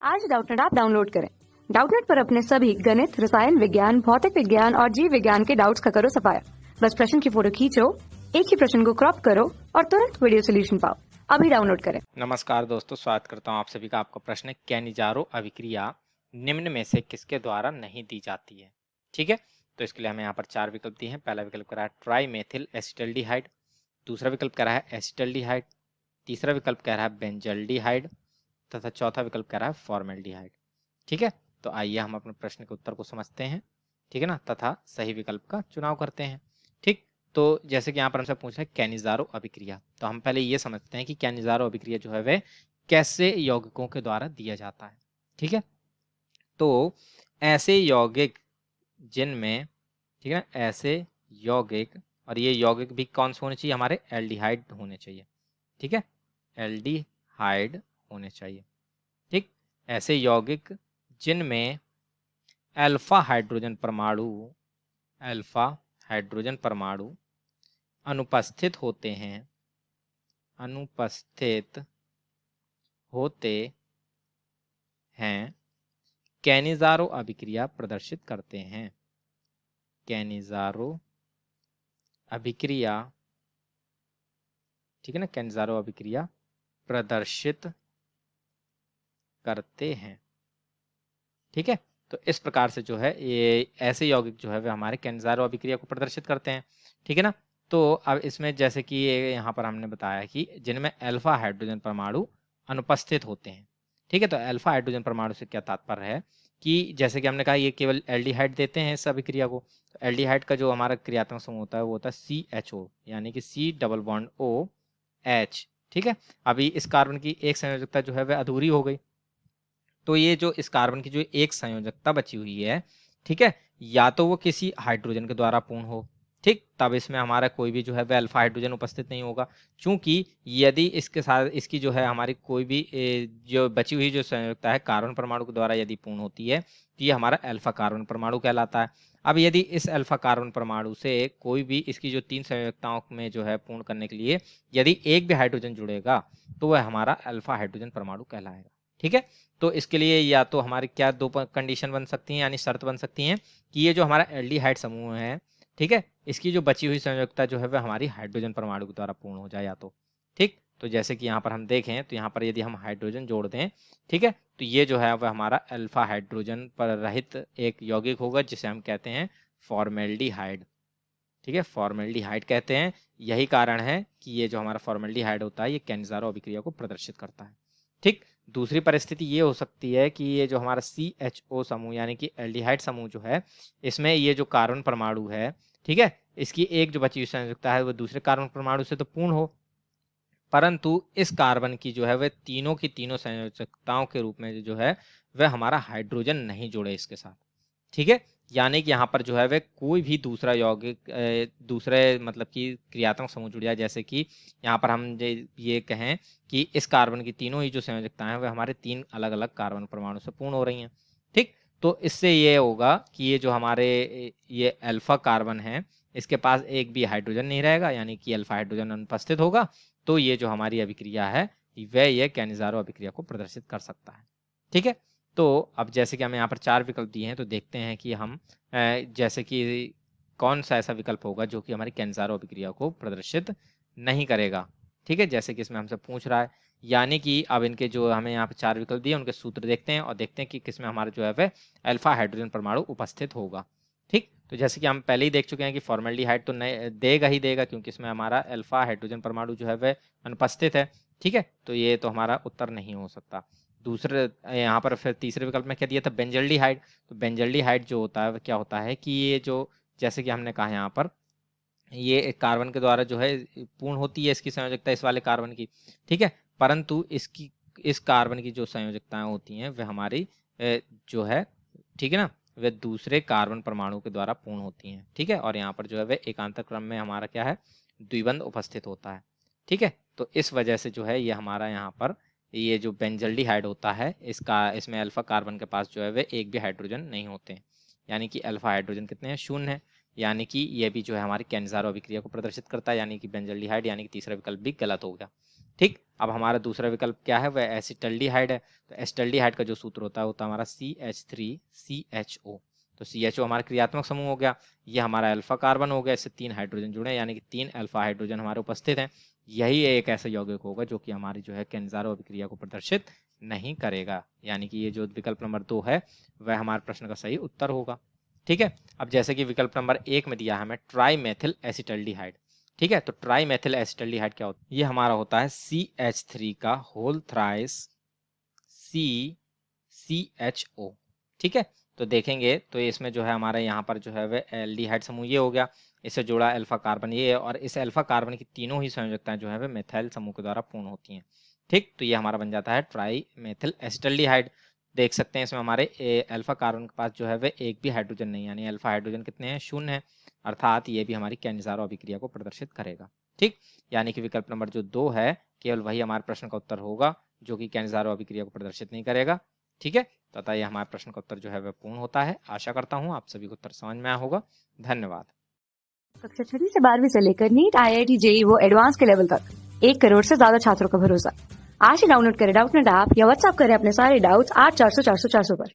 आज Doubtnut app download करें। Doubtnut पर अपने सभी गणित, रसायन विज्ञान, भौतिक विज्ञान और जीव विज्ञान के डाउट्स का करो सफाया। बस प्रश्न की फोटो खींचो, एक ही प्रश्न को क्रॉप करो और तुरंत वीडियो सोल्यूशन पाओ। अभी डाउनलोड करें। नमस्कार दोस्तों, स्वागत करता हूं आप सभी का। आपका प्रश्न है, कैनिजारो अभिक्रिया निम्न में से किसके द्वारा नहीं दी जाती है। ठीक है, तो इसके लिए हमें यहाँ पर चार विकल्प दिए हैं। पहला विकल्प कह रहा है ट्राई मेथिल एसिटल्डिहाइड, दूसरा विकल्प कह रहा है एसिटल्डिहाइड, तीसरा विकल्प कह रहा है बेंजल्डिहाइड तथा चौथा विकल्प कह रहा है फॉर्मेल्डिहाइड। ठीक है, तो आइए हम अपने प्रश्न के उत्तर को समझते हैं, ठीक है ना, तथा सही विकल्प का चुनाव करते हैं। ठीक, तो जैसे कि यहाँ पर हमसे पूछा है कैनिजारो अभिक्रिया, तो हम पहले ये समझते हैं कि कैनिजारो अभिक्रिया जो है वह कैसे यौगिकों के द्वारा दिया जाता है। ठीक है, तो ऐसे यौगिक जिनमें, ठीक है, ऐसे यौगिक, और ये यौगिक भी कौन से होने चाहिए, हमारे एल्डिहाइड होने चाहिए। ठीक है, एल्डिहाइड होने चाहिए। ठीक, ऐसे यौगिक जिनमें अल्फा हाइड्रोजन परमाणु अनुपस्थित होते हैं कैनिजारो अभिक्रिया प्रदर्शित करते हैं। कैनिजारो अभिक्रिया, ठीक है ना, कैनिजारो अभिक्रिया प्रदर्शित करते हैं। ठीक है, तो इस प्रकार से जो है ये ऐसे यौगिक जो है वे हमारे कैनिजारो अभिक्रिया को प्रदर्शित करते हैं। ठीक है ना, तो अब इसमें जैसे कि यहाँ पर हमने बताया कि जिनमें अल्फा हाइड्रोजन परमाणु अनुपस्थित होते हैं। ठीक है, तो अल्फा हाइड्रोजन परमाणु से क्या तात्पर्य है कि जैसे कि हमने कहा ये केवल एल्डिहाइड देते हैं इस अभिक्रिया को। तो एल्डिहाइड का जो हमारा क्रियात्मक समूह होता है वो होता है CHO, यानी कि C डबल बॉन्ड OH। ठीक है, अभी इस कार्बन की एक संयोजकता जो है वह अधूरी हो गई, तो ये जो इस कार्बन की जो एक संयोजकता बची हुई है, ठीक है, या तो वो किसी हाइड्रोजन के द्वारा पूर्ण हो, ठीक, तब इसमें हमारा कोई भी जो है वह अल्फा हाइड्रोजन उपस्थित नहीं होगा। चूंकि यदि इसके साथ इसकी जो है हमारी कोई भी जो बची हुई जो संयोजकता है कार्बन परमाणु के द्वारा यदि पूर्ण होती है तो ये हमारा अल्फा कार्बन परमाणु कहलाता है। अब यदि इस अल्फा कार्बन परमाणु से कोई भी इसकी जो तीन संयोजकताओं में जो है पूर्ण करने के लिए यदि एक भी हाइड्रोजन जुड़ेगा तो वह हमारा अल्फा हाइड्रोजन परमाणु कहलाएगा। ठीक है, तो इसके लिए या तो हमारी क्या दो कंडीशन बन सकती हैं, यानी शर्त बन सकती हैं कि ये जो हमारा एल्डिहाइड समूह है, ठीक है, इसकी जो बची हुई संयोजकता जो है वह हमारी हाइड्रोजन परमाणु के द्वारा पूर्ण हो जाए या तो। ठीक, तो जैसे कि यहाँ पर हम देखें तो यहाँ पर यदि हम हाइड्रोजन जोड़ दें, ठीक है, तो ये जो है वह हमारा अल्फा हाइड्रोजन पर रहित एक यौगिक होगा जिसे हम कहते हैं फॉर्मेल्डिहाइड। ठीक है, फॉर्मेल्डिहाइड कहते हैं। यही कारण है कि ये जो हमारा फॉर्मेल्डिहाइड होता है ये कैनिजारो अभिक्रिया को प्रदर्शित करता है। ठीक, दूसरी परिस्थिति ये हो सकती है कि ये जो हमारा CHO समूह यानी कि एल्डिहाइड समूह जो है इसमें ये जो कार्बन परमाणु है, ठीक है, इसकी एक जो बची हुई संयोजकता है वो दूसरे कार्बन परमाणु से तो पूर्ण हो, परंतु इस कार्बन की जो है वह तीनों की तीनों संयोजकताओं के रूप में जो है वह हमारा हाइड्रोजन नहीं जुड़े इसके साथ। ठीक है, यानी कि यहाँ पर जो है वह कोई भी दूसरा यौगिक दूसरे मतलब कि क्रियात्मक समूह जुड़ जाए, जैसे कि यहाँ पर हम ये कहें कि इस कार्बन की तीनों ही जो संयोजकताएं हैं वह हमारे तीन अलग अलग कार्बन परमाणु से पूर्ण हो रही हैं। ठीक, तो इससे ये होगा कि ये जो हमारे ये अल्फा कार्बन है इसके पास एक भी हाइड्रोजन नहीं रहेगा, यानी कि अल्फा हाइड्रोजन अनुपस्थित होगा, तो ये जो हमारी अभिक्रिया है वह ये कैनिजारो अभिक्रिया को प्रदर्शित कर सकता है। ठीक है, तो अब जैसे कि हमें यहाँ पर चार विकल्प दिए हैं तो देखते हैं कि हम जैसे कि कौन सा ऐसा विकल्प होगा जो कि हमारी कैनिजारो अभिक्रिया को प्रदर्शित नहीं करेगा। ठीक है, जैसे कि इसमें हमसे पूछ रहा है, यानी कि अब इनके जो हमें यहाँ पर चार विकल्प दिए उनके सूत्र देखते हैं और देखते हैं कि किसमें हमारा जो है वह अल्फा हाइड्रोजन परमाणु उपस्थित होगा। ठीक, तो जैसे कि हम पहले ही देख चुके हैं कि फॉर्मेल्डिहाइड तो नहीं देगा ही देगा क्योंकि इसमें हमारा अल्फा हाइड्रोजन परमाणु जो है वह अनुपस्थित है। ठीक है, तो ये तो हमारा उत्तर नहीं हो सकता। दूसरे यहाँ पर फिर तीसरे विकल्प में क्या दिया था, बेंजल्डिहाइड। तो बेंजल्डिहाइड जो होता है वह क्या होता है कि ये जो जैसे कि हमने कहा यहाँ पर ये एक कार्बन के द्वारा जो है पूर्ण होती है इसकी संयोजकता इस वाले कार्बन की। ठीक है, परंतु इसकी इस कार्बन की जो संयोजकताएं होती हैं वह हमारी जो है, ठीक है ना, वे दूसरे कार्बन परमाणु के द्वारा पूर्ण होती हैं। ठीक है, और यहाँ पर जो है वह एकांतर क्रम में हमारा क्या है, द्विबंध उपस्थित होता है। ठीक है, तो इस वजह से जो है ये हमारा यहाँ पर ये जो बेंजल्डिहाइड होता है इसमें अल्फा कार्बन के पास जो है वे एक भी हाइड्रोजन नहीं होते हैं, यानी कि अल्फा हाइड्रोजन कितने हैं, शून्य है, यानी कि ये भी जो है हमारी कैनिजारो अभिक्रिया को प्रदर्शित करता है, यानी कि बेंजल्डिहाइड, यानी कि तीसरा विकल्प भी गलत हो गया। ठीक, अब हमारा दूसरा विकल्प क्या है, वह एसिटल्डिहाइड है। तो एसिटल्डिहाइड का जो सूत्र होता है वो होता है हमारा CH3CHO। तो CHO हमारा क्रियात्मक समूह हो गया, ये हमारा अल्फा कार्बन हो गया, इससे 3 हाइड्रोजन जुड़े, यानी कि 3 अल्फा हाइड्रोजन हमारे उपस्थित हैं। यही एक ऐसा यौगिक होगा जो कि हमारी जो है केंजारो अभिक्रिया को प्रदर्शित नहीं करेगा, यानी कि ये जो विकल्प नंबर 2 है वह हमारे प्रश्न का सही उत्तर होगा। ठीक है, अब जैसे कि विकल्प नंबर 1 में दिया है हमें ट्राईमेथिल एसिटल्डिहाइड। ठीक है, तो ट्राईमेथिल एसिटल्डिहाइड क्या होता है, ये हमारा होता है CH3 का होल थ्राइस CCHO। ठीक है, तो देखेंगे तो इसमें जो है हमारा यहाँ पर जो है वह एल्डिहाइड समूह ये हो गया, इससे जुड़ा अल्फा कार्बन ये है, और इस अल्फा कार्बन की तीनों ही संयोजकताएं जो है वह मेथाइल समूह के द्वारा पूर्ण होती हैं। ठीक, तो ये हमारा बन जाता है ट्राईमेथिल एसिटल्डिहाइड। देख सकते हैं इसमें हमारे अल्फा कार्बन के पास जो है वह एक भी हाइड्रोजन नहीं, यानी अल्फा हाइड्रोजन कितने हैं, 0 है, अर्थात ये भी हमारी केंजारो अभिक्रिया को प्रदर्शित करेगा। ठीक, यानी कि विकल्प नंबर जो 2 है केवल वही हमारे प्रश्न का उत्तर होगा जो कि केंजारो अभिक्रिया को प्रदर्शित नहीं करेगा। ठीक है, तो अतः ये हमारे प्रश्न का उत्तर जो है वह पूर्ण होता है। आशा करता हूँ आप सभी को उत्तर समझ में आया होगा। धन्यवाद। कक्षा 6 से 12वीं से लेकर नीट, IIT, JEE वो एडवांस के लेवल तक 1 करोड़ से ज्यादा छात्रों का भरोसा। आज ही डाउनलोड करें डाउटनेट ऐप या व्हाट्सएप करें अपने सारे डाउट्स 8400 400 400 पर।